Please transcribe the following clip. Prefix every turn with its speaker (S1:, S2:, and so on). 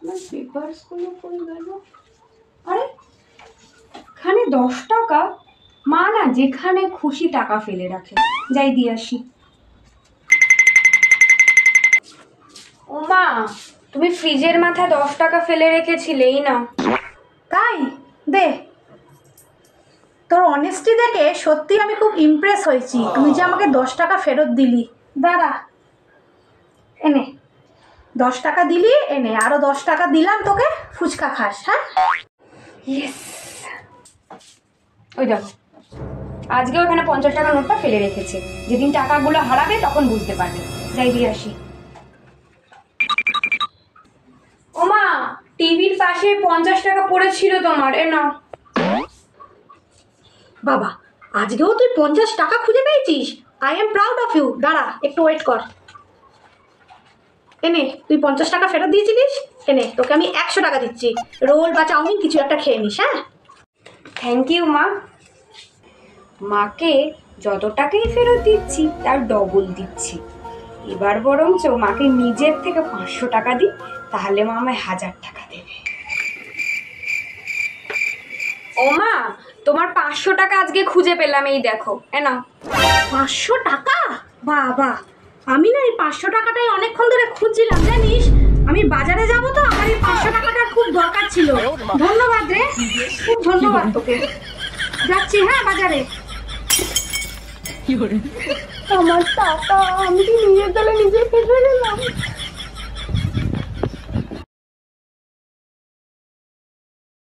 S1: আমার পেপারসগুলো কই গেল? আরে এখানে 10 টাকা। মা না যেখানে খুশি টাকা ফেলে রাখে, যাই দিয়ে আসি। ও মা, তুমি ফ্রিজের মাথায় 10 টাকা ফেলে রেখেছিলে, এই নাও।
S2: তাই? দে। তোর অনেস্টি দেখে সত্যি আমি খুব ইমপ্রেস হয়েছি। তুই যে আমাকে 10 টাকা ফেরত দিলি। দাঁড়া, এনে 10 টাকা দিলি, এনে আরো 10 টাকা দিলাম তোকে, ফুচকা খাস। হ্যাঁ,
S1: ইয়েস। ওই দেখো, আজকে ওখানে 50 টাকা নোটটা ফেলে রেখেছে। যেদিন টাকাগুলো হারাবে তখন বুঝতে পারবে। যাই দিয়ে আসি। ও মা, টিভির পাশে 50 টাকা পড়েছিল তোমার, এ নাও।
S2: বাবা আজকেও তুই 50 টাকা খুঁজে পেয়েছিস। I am proud of you. দাঁড়া, একটু ওয়েট কর। এনে তুই 50 টাকা ফেরত দিয়েছিলিস, এনে তোকে আমি 100 টাকা দিচ্ছি। রোল বা চাউমিন কিছু একটা খেয়ে নিস। হ্যাঁ,
S1: থ্যাংক ইউ মা। মাকে যত টাকাই ফেরত দিচ্ছি তার ডবল দিচ্ছি। এবার বরঞ্চ মাকে নিজের থেকে 500 টাকা দিই, তাহলে মা আমায় 1000 টাকা দেবে। ও মা, তোমার 500 টাকা আজকে খুঁজে পেলাম, এই দেখো, এ নাও।
S2: 500 টাকা? বাবা, আমি না এই 500 টাকাটাই অনেকক্ষণ ধরে খুঁজছিলাম জানিস। আমি বাজারে যাব তো, আমার এই 500 টাকাটার খুব দরকার ছিল। ধন্যবাদ রে, খুব ধন্যবাদ তোকে। যাচ্ছি হ্যাঁ বাজারে।
S1: আমার টাকা আমি কি নিয়ে গেলে নিজে ফেলে নিলাম।